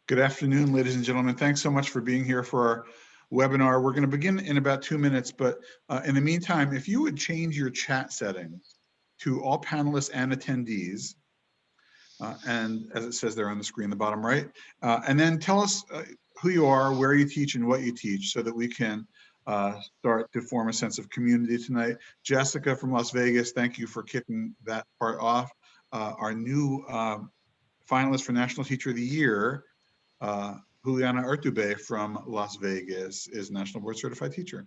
Good afternoon, ladies and gentlemen. Thanks so much for being here for our webinar. We're going to begin in about 2 minutes, but in the meantime, if you would change your chat settings to all panelists and attendees, and as it says there on the screen, the bottom right, and then tell us who you are, where you teach, and what you teach so that we can start to form a sense of community tonight. Jessica from Las Vegas, thank you for kicking that part off. Our new finalist for National Teacher of the Year, Juliana Urtubey from Las Vegas, is National Board Certified Teacher.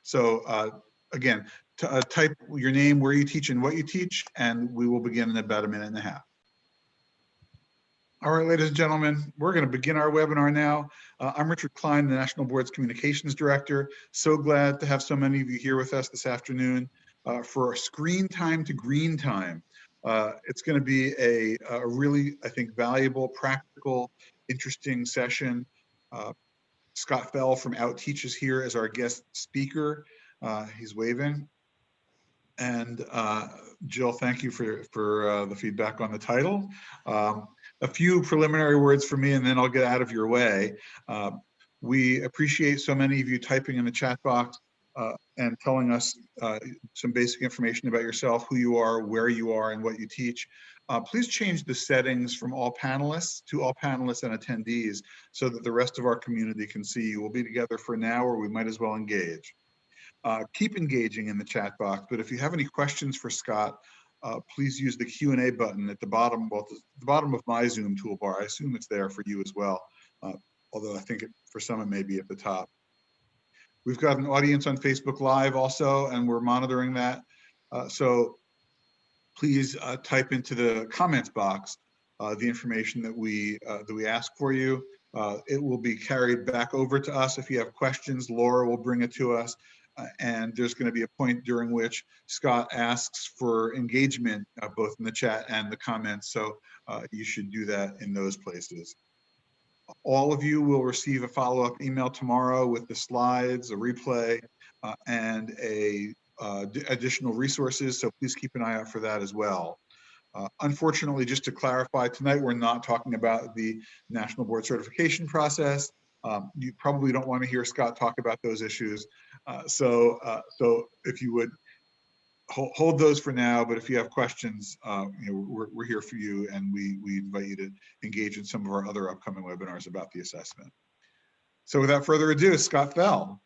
So again, type your name, where you teach, and what you teach, and we will begin in about 1.5 minutes. All right, ladies and gentlemen, we're going to begin our webinar now. I'm Richard Klein, the National Board's Communications Director. So glad to have so many of you here with us this afternoon for Screen Time to Green Time. It's going to be a really, I think, valuable, practical, interesting session. Scott Fell from Outteach is here as our guest speaker. He's waving. And Jill, thank you for the feedback on the title. A few preliminary words for me, and then I'll get out of your way. We appreciate so many of you typing in the chat box and telling us some basic information about yourself, who you are, where you are, and what you teach. Please change the settings from all panelists to all panelists and attendees so that the rest of our community can see you. We'll be together for an hour. We might as well engage. Keep engaging in the chat box, but if you have any questions for Scott, please use the Q&A button at the bottom, the bottom of my Zoom toolbar. I assume it's there for you as well, although I think for some it may be at the top. We've got an audience on Facebook Live also, and we're monitoring that. So please type into the comments box the information that we ask for you. It will be carried back over to us. If you have questions, Laura will bring it to us. And there's going to be a point during which Scott asks for engagement, both in the chat and the comments. So you should do that in those places. All of you will receive a follow-up email tomorrow with the slides, a replay, and additional resources. So please keep an eye out for that as well. Unfortunately, just to clarify, tonight we're not talking about the National Board Certification process. You probably don't want to hear Scott talk about those issues. So if you would hold those for now, but if you have questions, we're here for you, and we invite you to engage in some of our other upcoming webinars about the assessment. So without further ado, Scott Fell.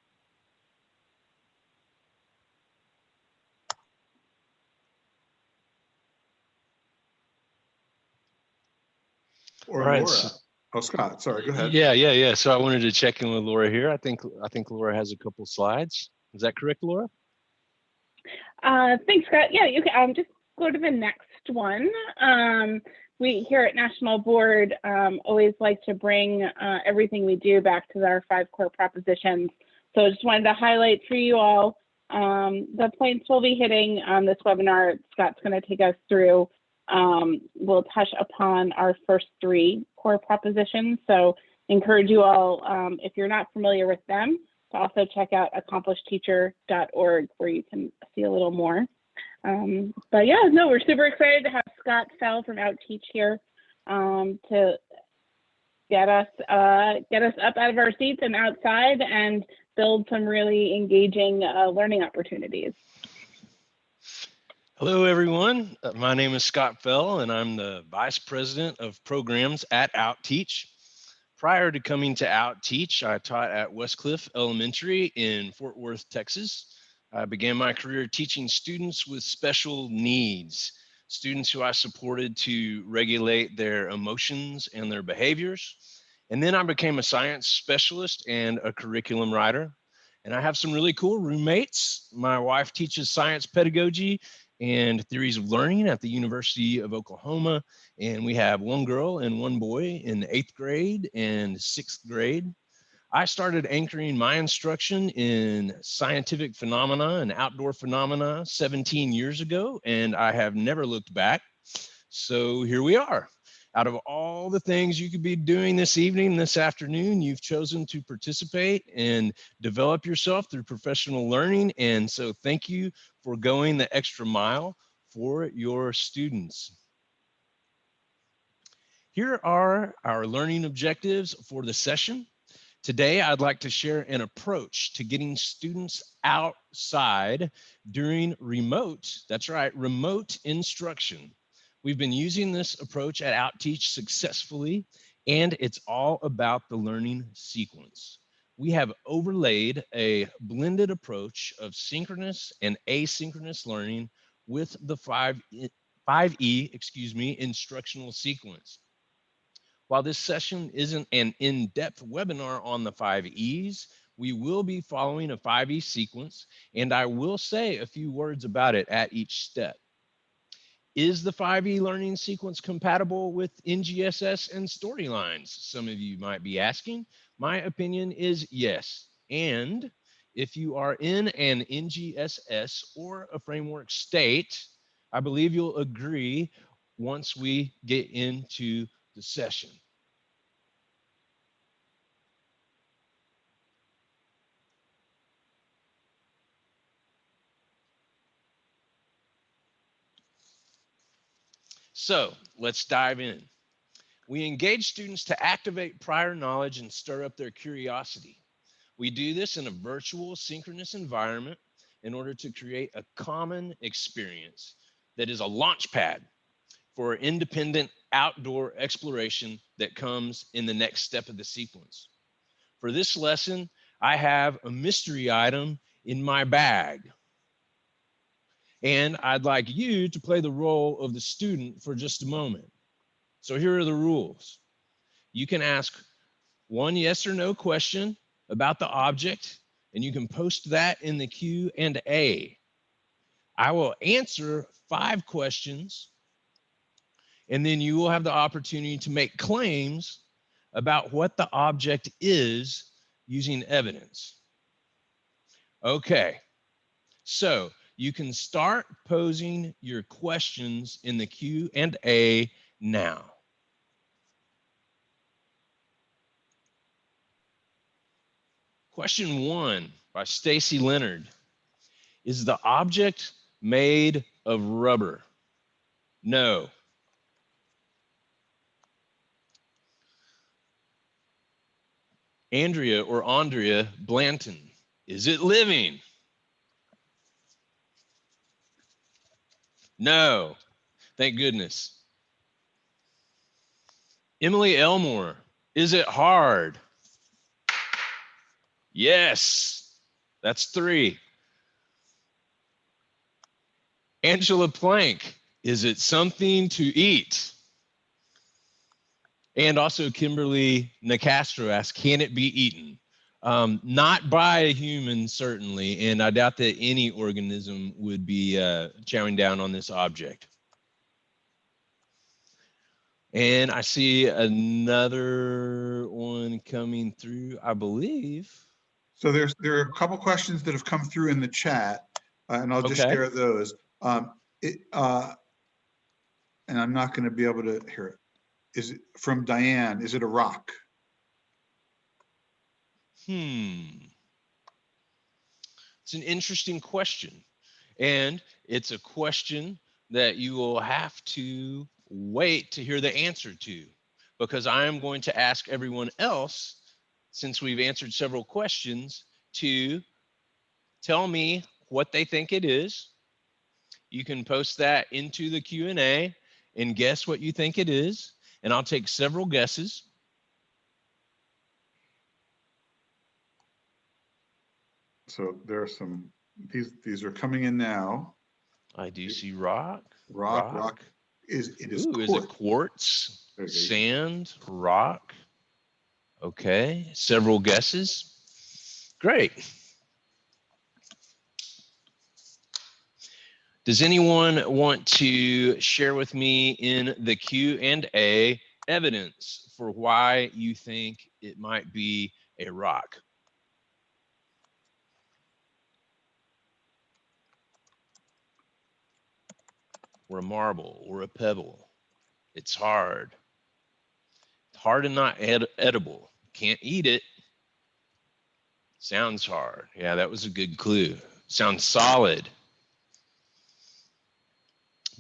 Or all right, Laura. so, oh, Scott, sorry, go ahead. Yeah. So I wanted to check in with Laura here. I think Laura has a couple slides. Is that correct, Laura? Thanks, Scott. Yeah, you can just go to the next one. We here at National Board always like to bring everything we do back to our 5 core propositions. So I just wanted to highlight for you all the points we'll be hitting on this webinar. Scott's going to take us through. We'll touch upon our first 3 core propositions. So encourage you all, if you're not familiar with them, to also check out accomplishedteacher.org, where you can see a little more. But yeah, no, we're super excited to have Scott Fell from Outteach here to get us up out of our seats and outside and build some really engaging learning opportunities. Hello, everyone. My name is Scott Fell, and I'm the Vice President of Programs at Outteach. Prior to coming to Outteach, I taught at Westcliff Elementary in Fort Worth, Texas. I began my career teaching students with special needs, students who I supported to regulate their emotions and their behaviors. And then I became a science specialist and a curriculum writer. And I have some really cool roommates. My wife teaches science pedagogy and theories of learning at the University of Oklahoma. And we have 1 girl and 1 boy in 8th grade and 6th grade. I started anchoring my instruction in scientific phenomena and outdoor phenomena 17 years ago, and I have never looked back. So here we are. Out of all the things you could be doing this evening, this afternoon, you've chosen to participate and develop yourself through professional learning. And so thank you for going the extra mile for your students. Here are our learning objectives for the session. Today, I'd like to share an approach to getting students outside during remote, that's right, remote instruction. We've been using this approach at OutTeach successfully, and it's all about the learning sequence. We have overlaid a blended approach of synchronous and asynchronous learning with the 5E, instructional sequence. While this session isn't an in-depth webinar on the 5Es, we will be following a 5E sequence, and I will say a few words about it at each step. Is the 5E learning sequence compatible with NGSS and storylines? Some of you might be asking. My opinion is yes. And if you are in an NGSS or a framework state, I believe you'll agree once we get into the session. So let's dive in. We engage students to activate prior knowledge and stir up their curiosity. We do this in a virtual synchronous environment in order to create a common experience that is a launch pad for independent outdoor exploration that comes in the next step of the sequence. For this lesson, I have a mystery item in my bag. And I'd like you to play the role of the student for just a moment. So here are the rules. You can ask one yes or no question about the object, and you can post that in the Q&A. I will answer 5 questions, and then you will have the opportunity to make claims about what the object is using evidence. Okay, so you can start posing your questions in the Q&A now. Question 1 by Stacy Leonard. Is the object made of rubber? No. Andrea Blanton. Is it living? No. Thank goodness. Emily Elmore. Is it hard? Yes. That's 3. Angela Plank. Is it something to eat? And also Kimberly Nicastro asks, can it be eaten? Not by a human, certainly, and I doubt that any organism would be chowing down on this object. And I see another one coming through, I believe. So there are a couple questions that have come through in the chat, and I'll just share those. And I'm not going to be able to hear it. Is it from Diane? Is it a rock? It's an interesting question. And it's a question that you will have to wait to hear the answer to, because I am going to ask everyone else, since we've answered several questions, to tell me what they think it is. You can post that into the Q&A and guess what you think it is. And I'll take several guesses. So there are some, these are coming in now. I do see rock. Rock. Is it quartz? Sand, rock. Okay, several guesses. Great. Does anyone want to share with me in the Q&A evidence for why you think it might be a rock? Or a marble or a pebble? It's hard. It's hard and not edible. Can't eat it. Sounds hard. Yeah, that was a good clue. Sounds solid.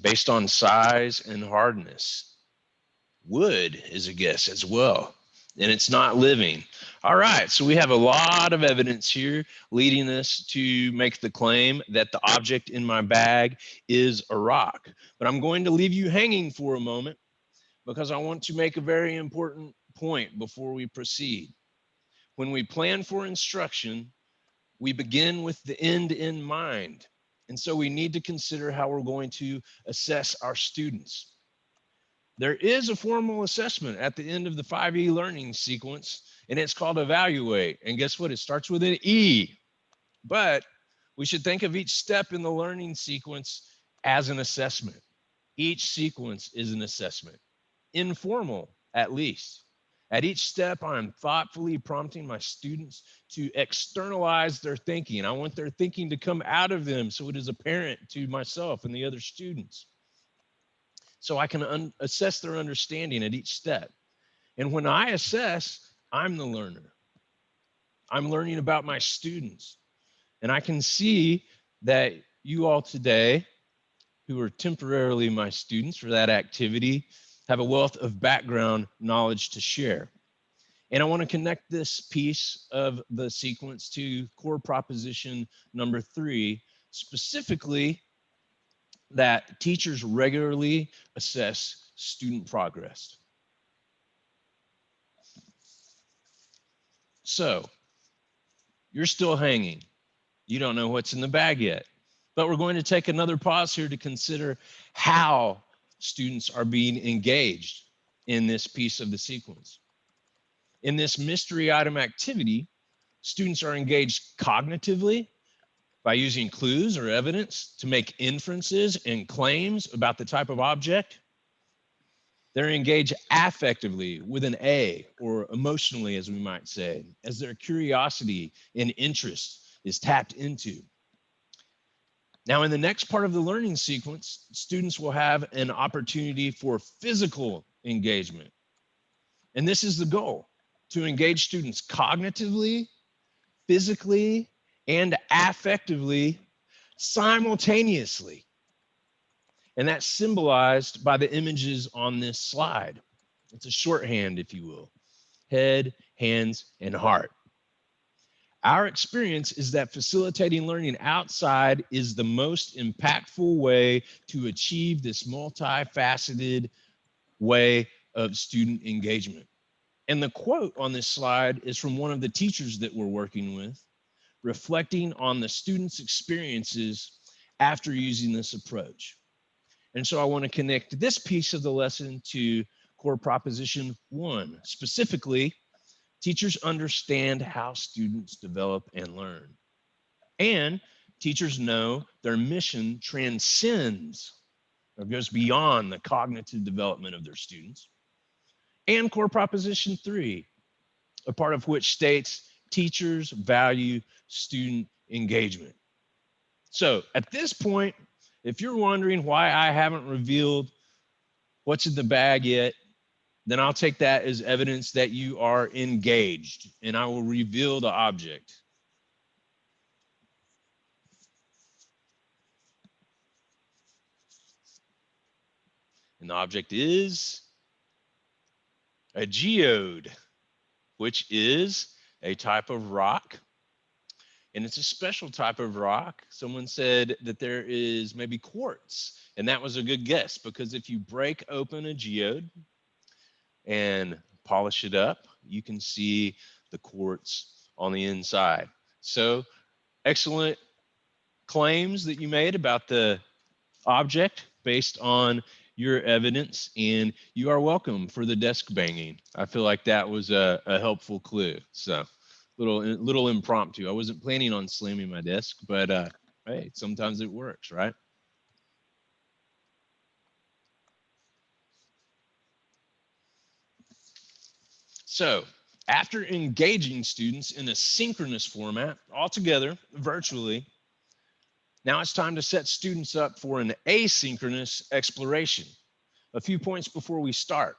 Based on size and hardness. Wood is a guess as well, and it's not living. All right, so we have a lot of evidence here leading us to make the claim that the object in my bag is a rock. But I'm going to leave you hanging for a moment because I want to make a very important point before we proceed. When we plan for instruction, we begin with the end in mind. And so we need to consider how we're going to assess our students. There is a formal assessment at the end of the 5E learning sequence, and it's called evaluate. And guess what? It starts with an E. But we should think of each step in the learning sequence as an assessment. Each sequence is an assessment, informal at least. At each step, I'm thoughtfully prompting my students to externalize their thinking. I want their thinking to come out of them so it is apparent to myself and the other students, so I can assess their understanding at each step. And when I assess, I'm the learner. I'm learning about my students. And I can see that you all today, who are temporarily my students for that activity, have a wealth of background knowledge to share. And I want to connect this piece of the sequence to core proposition number 3, specifically that teachers regularly assess student progress. So you're still hanging. You don't know what's in the bag yet, but we're going to take another pause here to consider how students are being engaged in this piece of the sequence. In this mystery item activity, students are engaged cognitively by using clues or evidence to make inferences and claims about the type of object. They're engaged affectively with an A, or emotionally, as we might say, as their curiosity and interest is tapped into. Now, in the next part of the learning sequence, students will have an opportunity for physical engagement. And this is the goal, to engage students cognitively, physically, and affectively simultaneously. And that's symbolized by the images on this slide. It's a shorthand, if you will: head, hands, and heart. Our experience is that facilitating learning outside is the most impactful way to achieve this multifaceted way of student engagement. And the quote on this slide is from one of the teachers that we're working with, reflecting on the students' experiences after using this approach. And so I want to connect this piece of the lesson to core proposition 1. Specifically, teachers understand how students develop and learn. And teachers know their mission transcends or goes beyond the cognitive development of their students. And core proposition 3, a part of which states teachers value student engagement. So at this point, if you're wondering why I haven't revealed what's in the bag yet, then I'll take that as evidence that you are engaged, and I will reveal the object. And the object is a geode, which is a type of rock. And it's a special type of rock. Someone said that there is maybe quartz, and that was a good guess, because if you break open a geode and polish it up, you can see the quartz on the inside. So excellent claims that you made about the object based on your evidence, and you are welcome for the desk banging. I feel like that was a helpful clue. So little impromptu. I wasn't planning on slamming my desk, but hey, sometimes it works, right? So after engaging students in a synchronous format all together virtually, now it's time to set students up for an asynchronous exploration. A few points before we start.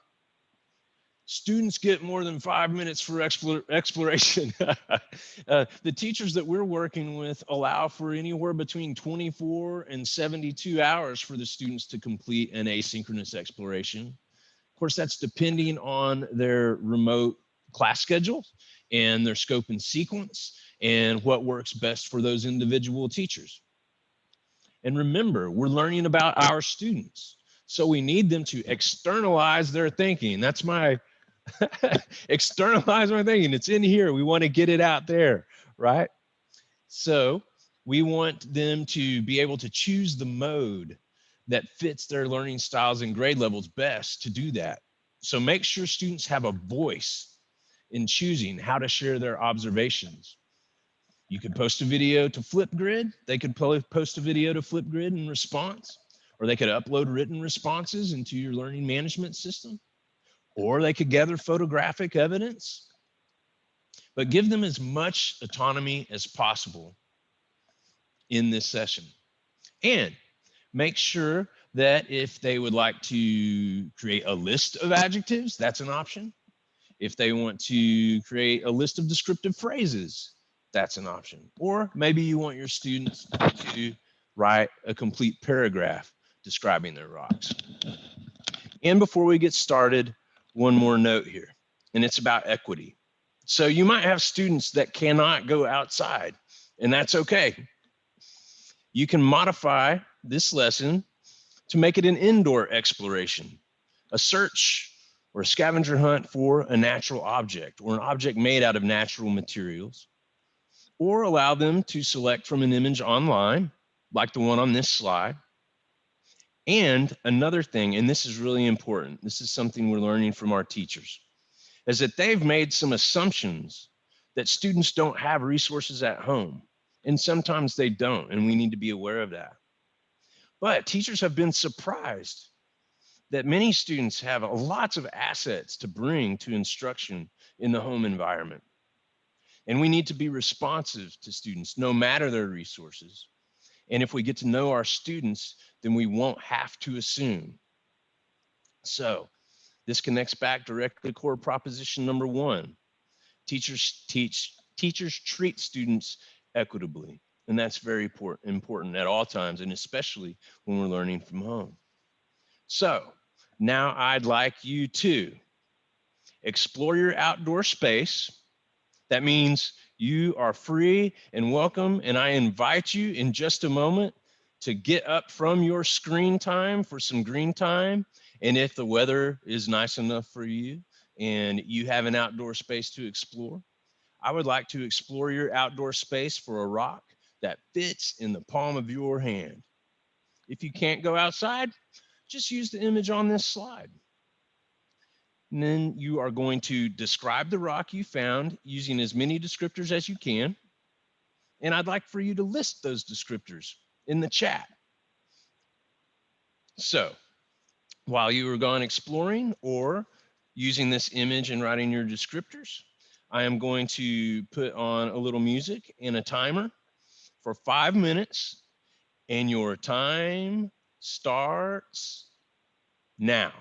Students get more than 5 minutes for exploration. The teachers that we're working with allow for anywhere between 24 and 72 hours for the students to complete an asynchronous exploration. Of course, that's depending on their remote class schedules and their scope and sequence and what works best for those individual teachers. And remember, we're learning about our students. So we need them to externalize their thinking. That's my externalize my thinking. It's in here. We want to get it out there, right? So we want them to be able to choose the mode that fits their learning styles and grade levels best to do that. So make sure students have a voice in choosing how to share their observations. You could post a video to Flipgrid. They could post a video to Flipgrid in response, or they could upload written responses into your learning management system, or they could gather photographic evidence. But give them as much autonomy as possible in this session. And make sure that if they would like to create a list of adjectives, that's an option. If they want to create a list of descriptive phrases, that's an option. Or maybe you want your students to write a complete paragraph describing their rocks. And before we get started, one more note here, and it's about equity. So you might have students that cannot go outside, and that's okay. You can modify this lesson to make it an indoor exploration, a search or a scavenger hunt for a natural object or an object made out of natural materials, or allow them to select from an image online, like the one on this slide. And another thing, and this is really important, this is something we're learning from our teachers, is that they've made some assumptions that students don't have resources at home. And sometimes they don't, and we need to be aware of that. But teachers have been surprised that many students have lots of assets to bring to instruction in the home environment. And we need to be responsive to students, no matter their resources. And if we get to know our students, then we won't have to assume. So this connects back directly to core proposition number 1. Teachers treat students equitably. And that's very important at all times, and especially when we're learning from home. So now I'd like you to explore your outdoor space. That means you are free and welcome, and I invite you in just a moment to get up from your screen time for some green time. And if the weather is nice enough for you and you have an outdoor space to explore, I would like to explore your outdoor space for a rock that fits in the palm of your hand. If you can't go outside, just use the image on this slide. And then you are going to describe the rock you found using as many descriptors as you can. And I'd like for you to list those descriptors in the chat. So while you were gone exploring or using this image and writing your descriptors, I am going to put on a little music and a timer for 5 minutes, and your time starts now.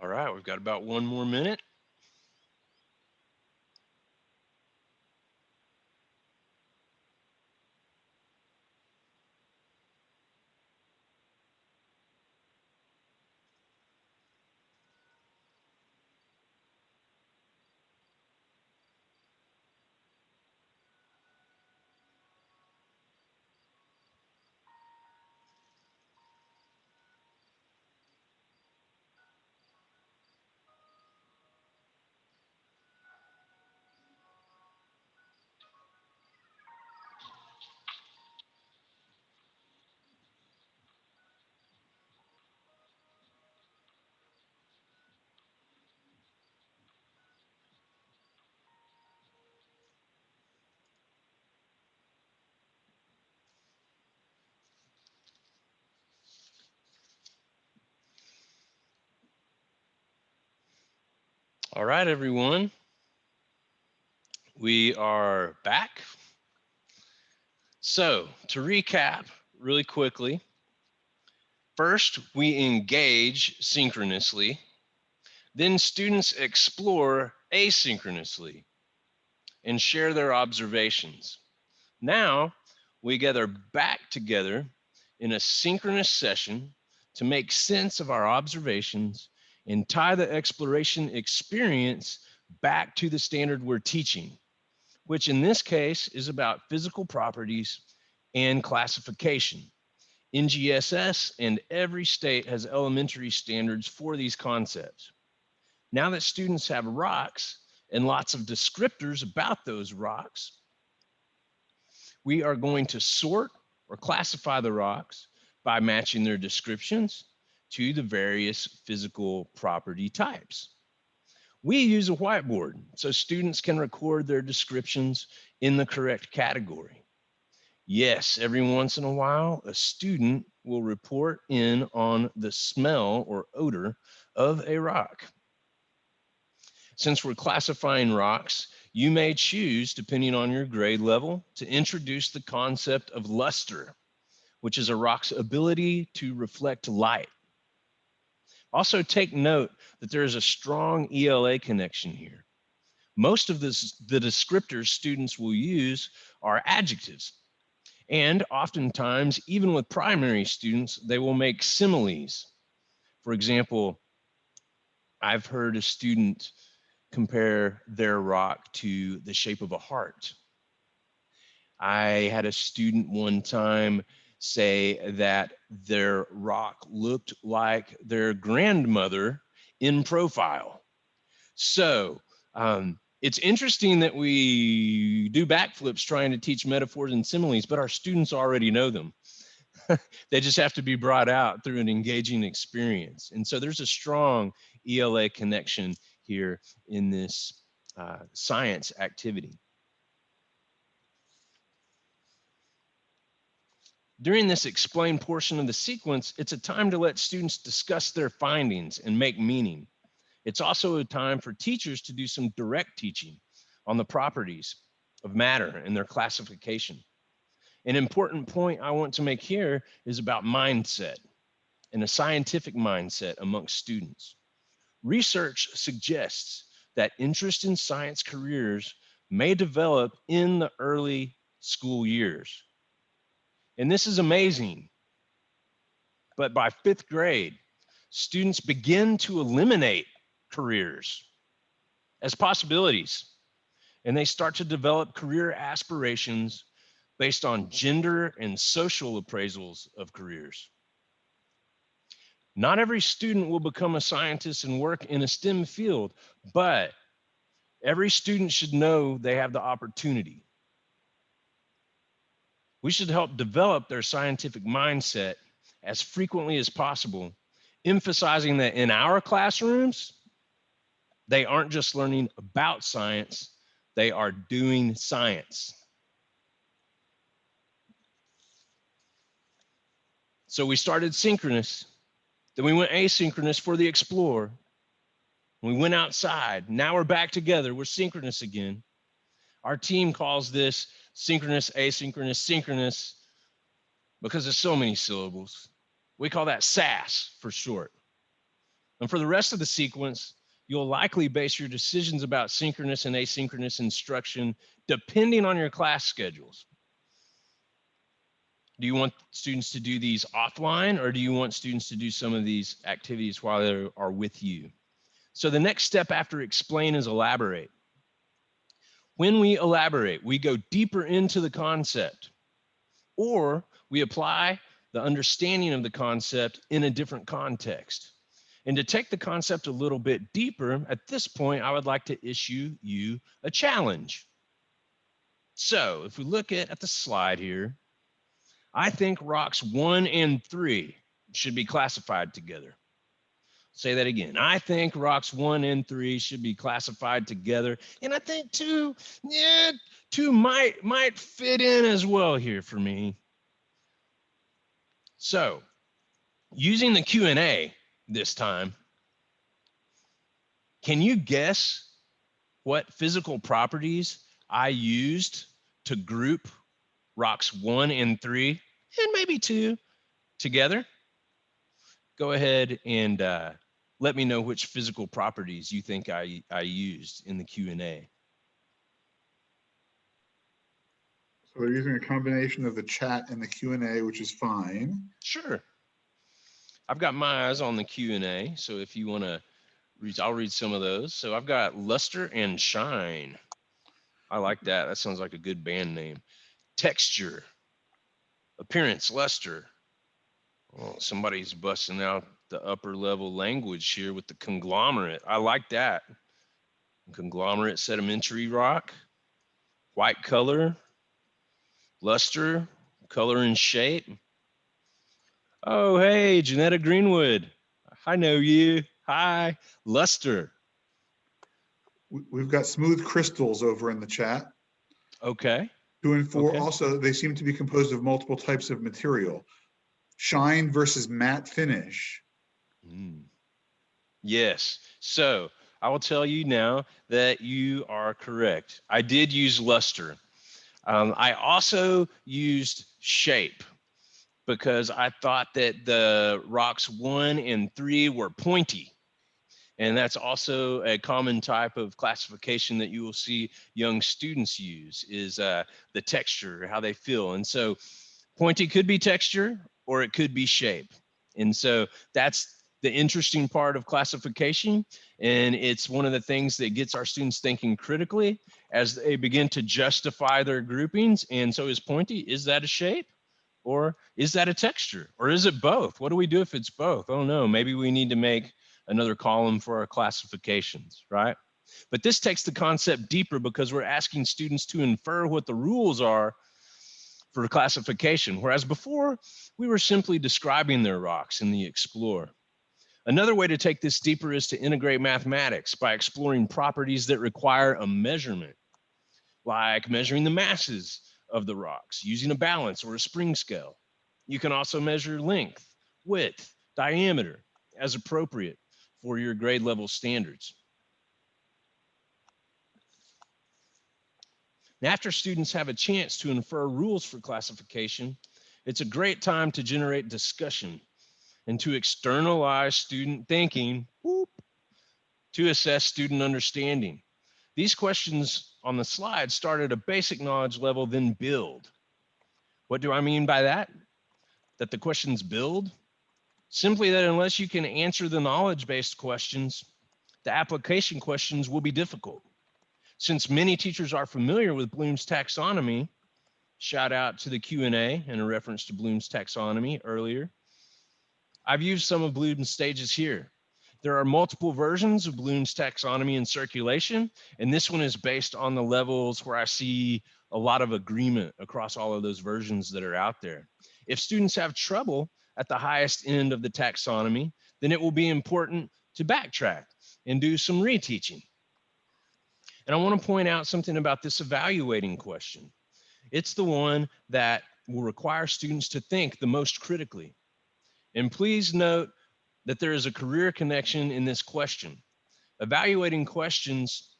All right, we've got about 1 more minute. All right, everyone. We are back. So to recap really quickly, first we engage synchronously, then students explore asynchronously and share their observations. Now we gather back together in a synchronous session to make sense of our observations and tie the exploration experience back to the standard we're teaching, which in this case is about physical properties and classification. NGSS and every state has elementary standards for these concepts. Now that students have rocks and lots of descriptors about those rocks, we are going to sort or classify the rocks by matching their descriptions to the various physical property types. We use a whiteboard so students can record their descriptions in the correct category. Yes, every once in a while, a student will report in on the smell or odor of a rock. Since we're classifying rocks, you may choose, depending on your grade level, to introduce the concept of luster, which is a rock's ability to reflect light. Also take note that there is a strong ELA connection here. Most of the descriptors students will use are adjectives. And oftentimes, even with primary students, they will make similes. For example, I've heard a student compare their rock to the shape of a heart. I had a student one time say that their rock looked like their grandmother in profile. So it's interesting that we do backflips trying to teach metaphors and similes, but our students already know them. They just have to be brought out through an engaging experience. And so there's a strong ELA connection here in this science activity. During this explain portion of the sequence, it's a time to let students discuss their findings and make meaning. It's also a time for teachers to do some direct teaching on the properties of matter and their classification. An important point I want to make here is about mindset and a scientific mindset amongst students. Research suggests that interest in science careers may develop in the early school years. And this is amazing. But by 5th grade, students begin to eliminate careers as possibilities, and they start to develop career aspirations based on gender and social appraisals of careers. Not every student will become a scientist and work in a STEM field, but every student should know they have the opportunity. We should help develop their scientific mindset as frequently as possible, emphasizing that in our classrooms, they aren't just learning about science, they are doing science. So we started synchronous, then we went asynchronous for the explore. We went outside, now we're back together, we're synchronous again. Our team calls this synchronous, asynchronous, synchronous, because there's so many syllables. We call that SAS for short. And for the rest of the sequence, you'll likely base your decisions about synchronous and asynchronous instruction depending on your class schedules. Do you want students to do these offline, or do you want students to do some of these activities while they are with you? So the next step after explain is elaborate. When we elaborate, we go deeper into the concept, or we apply the understanding of the concept in a different context. And to take the concept a little bit deeper, at this point, I would like to issue you a challenge. So if we look at the slide here, I think rocks 1 and 3 should be classified together. Say that again. I think rocks 1 and 3 should be classified together. And I think 2 might fit in as well here for me. So using the Q&A this time, can you guess what physical properties I used to group rocks 1 and 3 and maybe 2 together? Go ahead and let me know which physical properties you think I used in the Q&A. So they're using a combination of the chat and the Q&A, which is fine. Sure. I've got my eyes on the Q&A, so if you want to read, I'll read some of those. So I've got luster and shine. I like that. That sounds like a good band name. Texture, appearance, luster. Oh, somebody's busting out the upper level language here with the conglomerate. I like that. Conglomerate sedimentary rock, white color, luster, color and shape. Oh, hey, Janetta Greenwood. I know you. Hi, luster. We've got smooth crystals over in the chat. Okay. 2 and 4. Okay. Also, they seem to be composed of multiple types of material. Shine versus matte finish. Yes. So I will tell you now that you are correct. I did use luster. I also used shape because I thought that the rocks 1 and 3 were pointy. And that's also a common type of classification that you will see young students use is the texture, how they feel. And so pointy could be texture or it could be shape. And so that's the interesting part of classification. And it's one of the things that gets our students thinking critically as they begin to justify their groupings. And so is pointy, is that a shape? Or is that a texture? Or is it both? What do we do if it's both? Oh no, maybe we need to make another column for our classifications, right? But this takes the concept deeper because we're asking students to infer what the rules are for classification, whereas before we were simply describing their rocks in the Explore. Another way to take this deeper is to integrate mathematics by exploring properties that require a measurement, like measuring the masses of the rocks using a balance or a spring scale. You can also measure length, width, diameter as appropriate for your grade level standards. Now, after students have a chance to infer rules for classification, it's a great time to generate discussion and to externalize student thinking to assess student understanding. These questions on the slide start at a basic knowledge level, then build. What do I mean by that? That the questions build? Simply that unless you can answer the knowledge-based questions, the application questions will be difficult. Since many teachers are familiar with Bloom's taxonomy, shout out to the Q&A and a reference to Bloom's taxonomy earlier, I've used some of Bloom's stages here. There are multiple versions of Bloom's taxonomy in circulation, and this one is based on the levels where I see a lot of agreement across all of those versions that are out there. If students have trouble at the highest end of the taxonomy, then it will be important to backtrack and do some reteaching. And I want to point out something about this evaluating question. It's the one that will require students to think the most critically. And please note that there is a career connection in this question. Evaluating questions,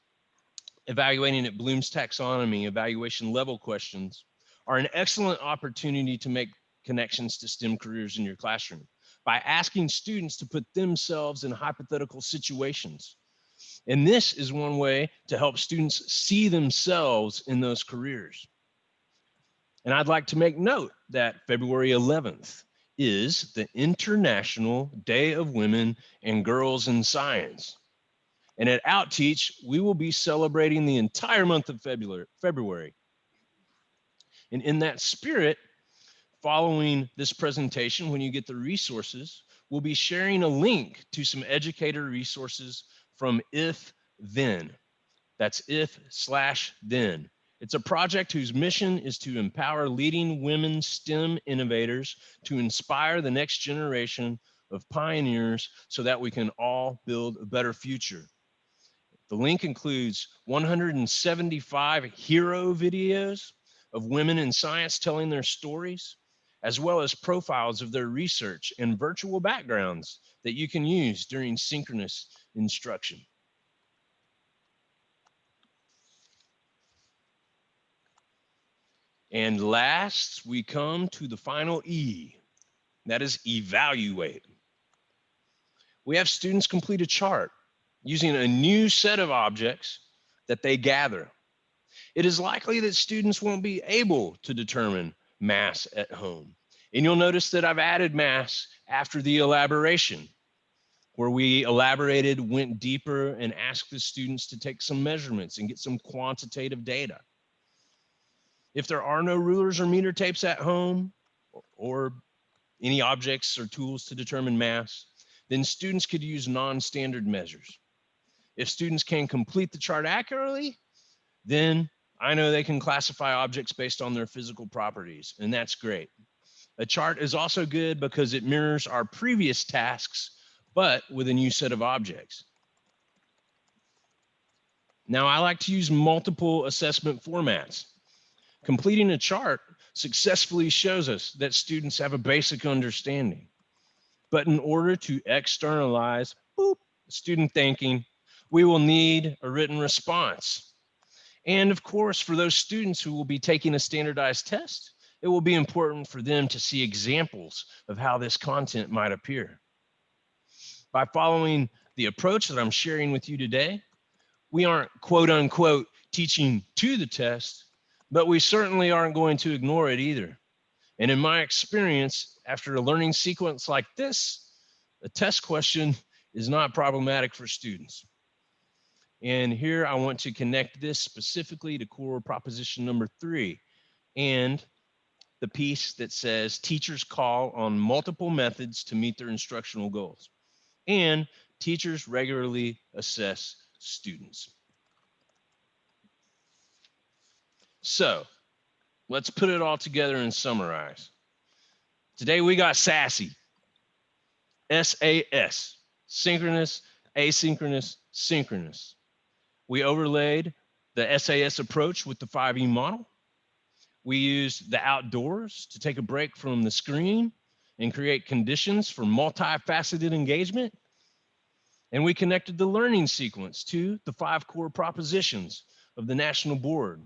evaluating at Bloom's taxonomy, evaluation level questions are an excellent opportunity to make connections to STEM careers in your classroom. by asking students to put themselves in hypothetical situations. And this is one way to help students see themselves in those careers. And I'd like to make note that February 11th is the International Day of Women and Girls in Science. And at OutTeach, we will be celebrating the entire month of February. And in that spirit, following this presentation, when you get the resources, we'll be sharing a link to some educator resources from If Then. That's if/then. It's a project whose mission is to empower leading women STEM innovators to inspire the next generation of pioneers so that we can all build a better future. The link includes 175 hero videos of women in science telling their stories, as well as profiles of their research and virtual backgrounds that you can use during synchronous instruction. And last, we come to the final E, that is evaluate. We have students complete a chart using a new set of objects that they gather. It is likely that students won't be able to determine mass at home. And you'll notice that I've added mass after the elaboration, where we elaborated, went deeper, and asked the students to take some measurements and get some quantitative data. If there are no rulers or meter tapes at home, or any objects or tools to determine mass, then students could use non-standard measures. If students can complete the chart accurately, then I know they can classify objects based on their physical properties, and that's great. A chart is also good because it mirrors our previous tasks, but with a new set of objects. Now, I like to use multiple assessment formats. Completing a chart successfully shows us that students have a basic understanding. But in order to externalize student thinking, we will need a written response. And of course, for those students who will be taking a standardized test, it will be important for them to see examples of how this content might appear. By following the approach that I'm sharing with you today, we aren't quote unquote teaching to the test, but we certainly aren't going to ignore it either. And in my experience, after a learning sequence like this, a test question is not problematic for students. And here I want to connect this specifically to core proposition number 3 and the piece that says teachers call on multiple methods to meet their instructional goals, and teachers regularly assess students. So let's put it all together and summarize. Today we got SASSY, SAS, synchronous, asynchronous, synchronous. We overlaid the SAS approach with the 5E model. We used the outdoors to take a break from the screen and create conditions for multifaceted engagement. And we connected the learning sequence to the 5 core propositions of the National Board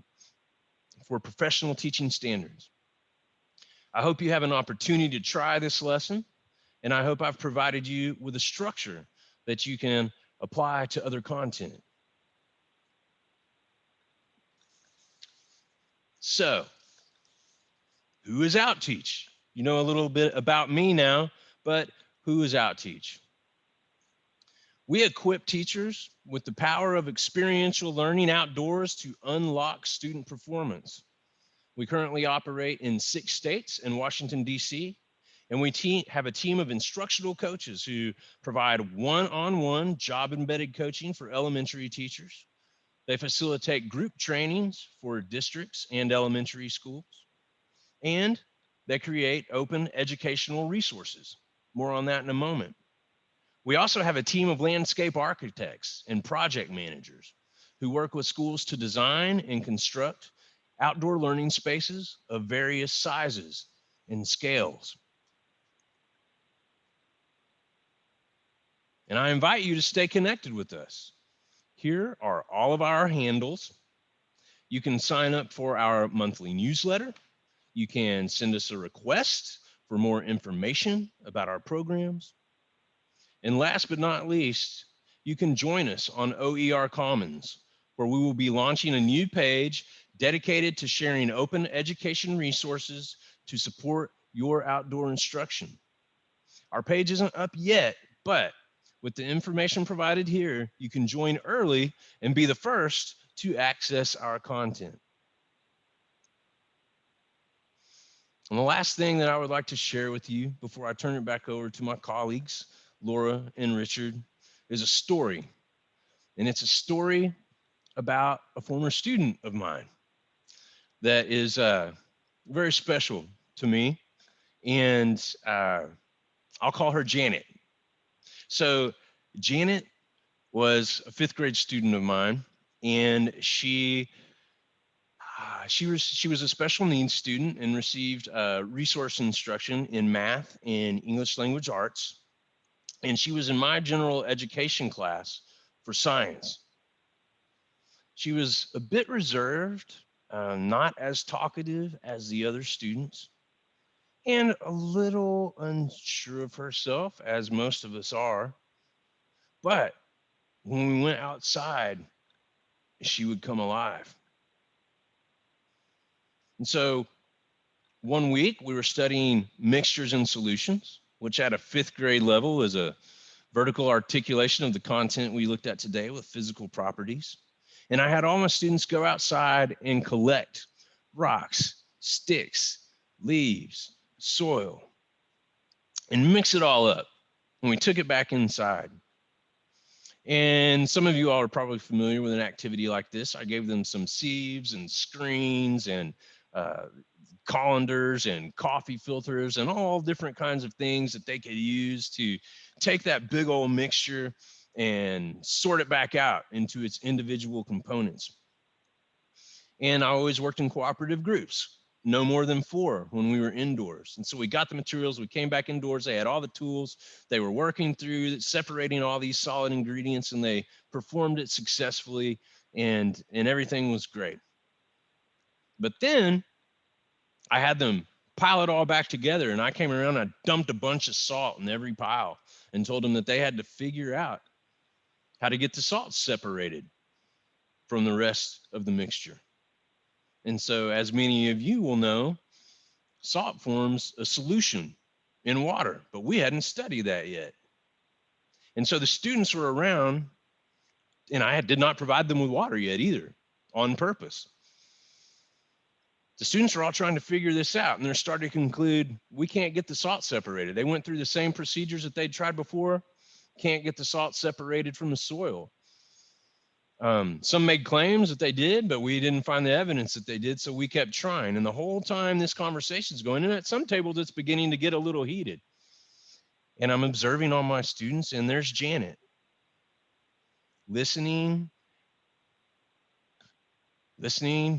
for Professional Teaching Standards. I hope you have an opportunity to try this lesson, and I hope I've provided you with a structure that you can apply to other content. So, who is OutTeach? You know a little bit about me now, but who is OutTeach? We equip teachers with the power of experiential learning outdoors to unlock student performance. We currently operate in 6 states and Washington, D.C., and we have a team of instructional coaches who provide one-on-one job-embedded coaching for elementary teachers. They facilitate group trainings for districts and elementary schools, and they create open educational resources. More on that in a moment. We also have a team of landscape architects and project managers who work with schools to design and construct outdoor learning spaces of various sizes and scales. And I invite you to stay connected with us. Here are all of our handles. You can sign up for our monthly newsletter. You can send us a request for more information about our programs. And last but not least, you can join us on OER Commons, where we will be launching a new page dedicated to sharing open education resources to support your outdoor instruction. Our page isn't up yet, but with the information provided here, you can join early and be the first to access our content. And the last thing that I would like to share with you before I turn it back over to my colleagues, Laura and Richard, is a story. And it's a story about a former student of mine that is very special to me. And I'll call her Janet. So Janet was a 5th grade student of mine, and she was a special needs student and received resource instruction in math and English language arts. And she was in my general education class for science. She was a bit reserved, not as talkative as the other students, and a little unsure of herself, as most of us are. But when we went outside, she would come alive. And so one week we were studying mixtures and solutions, which at a 5th grade level is a vertical articulation of the content we looked at today with physical properties. And I had all my students go outside and collect rocks, sticks, leaves, soil, and mix it all up. And we took it back inside. And some of you all are probably familiar with an activity like this. I gave them some sieves and screens and colanders and coffee filters and all different kinds of things that they could use to take that big old mixture and sort it back out into its individual components. And I always worked in cooperative groups, no more than 4 when we were indoors. And so we got the materials, we came back indoors, they had all the tools, they were working through separating all these solid ingredients, and they performed it successfully, and everything was great. But then I had them pile it all back together, and I came around and I dumped a bunch of salt in every pile and told them that they had to figure out how to get the salt separated from the rest of the mixture. And so, as many of you will know, salt forms a solution in water, but we hadn't studied that yet. And so the students were around, and I did not provide them with water yet either, on purpose. The students are all trying to figure this out, and they're starting to conclude, we can't get the salt separated. They went through the same procedures that they'd tried before, can't get the salt separated from the soil. Some made claims that they did, but we didn't find the evidence that they did, so we kept trying. And the whole time this conversation's going, and at some tables it's beginning to get a little heated. And I'm observing all my students, and there's Janet, listening,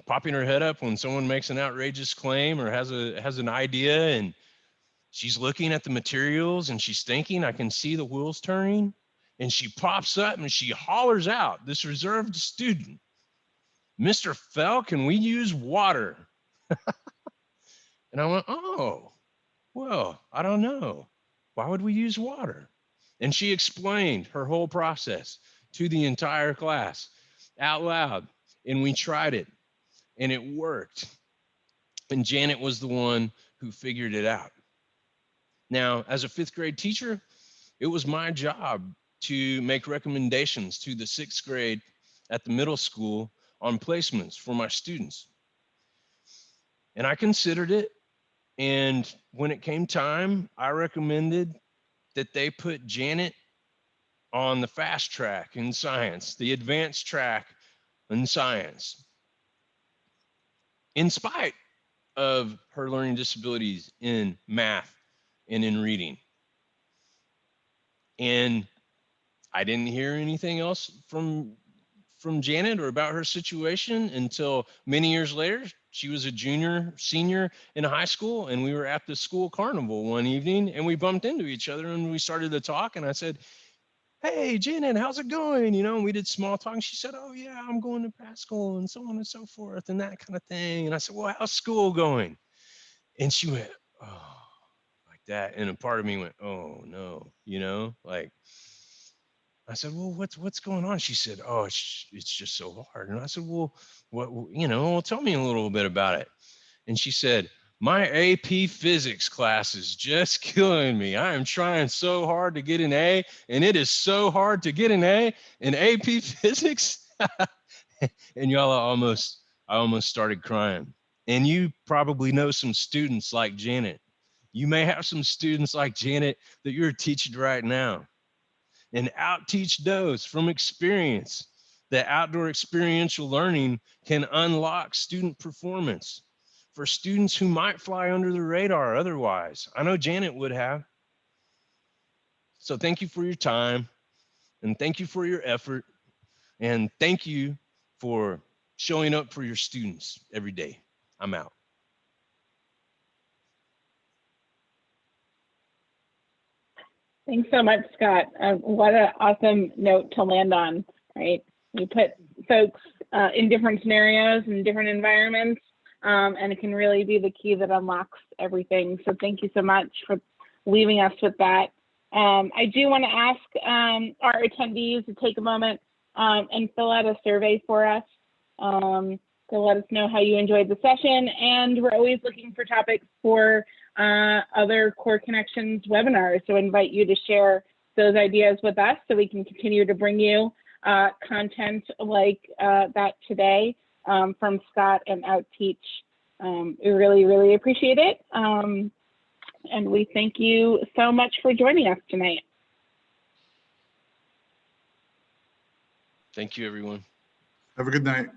popping her head up when someone makes an outrageous claim or has an idea, and she's looking at the materials and she's thinking. I can see the wheels turning, and she pops up and she hollers out, this reserved student, Mr. Fell, can we use water? And I went, oh, well, I don't know. Why would we use water? And she explained her whole process to the entire class out loud. And we tried it, and it worked. And Janet was the one who figured it out. Now, as a 5th grade teacher, it was my job to make recommendations to the 6th grade at the middle school on placements for my students. And I considered it. And when it came time, I recommended that they put Janet on the fast track in science, the advanced track in science, in spite of her learning disabilities in math and in reading. And I didn't hear anything else from Janet or about her situation until many years later. She was a senior in high school, and we were at the school carnival one evening, and we bumped into each other and we started to talk. And I said, hey, Janet, how's it going? And we did small talk. And she said, oh, yeah, I'm going to Pascal and so on and so forth and that kind of thing. And I said, well, how's school going? And she went, oh, that. And a part of me went, oh no, like, I said, well, what's going on? She said, oh, it's just so hard. And I said, well, well, tell me a little bit about it. And she said, my AP physics class is just killing me. I am trying so hard to get an A, and it is so hard to get an A in AP physics. And y'all, I almost started crying. And you probably know some students like Janet. You may have some students like Janet that you're teaching right now. And OutTeach knows from experience that outdoor experiential learning can unlock student performance for students who might fly under the radar otherwise. I know Janet would have. So thank you for your time, and thank you for your effort, and thank you for showing up for your students every day. I'm out. Thanks so much, Scott. What an awesome note to land on, right? You put folks in different scenarios and different environments, and it can really be the key that unlocks everything. So thank you so much for leaving us with that. I do want to ask our attendees to take a moment and fill out a survey for us to let us know how you enjoyed the session. And we're always looking for topics for other Core Connections webinars. So invite you to share those ideas with us so we can continue to bring you content like that today from Scott and OutTeach. We really, really appreciate it. And we thank you so much for joining us tonight. Thank you, everyone. Have a good night.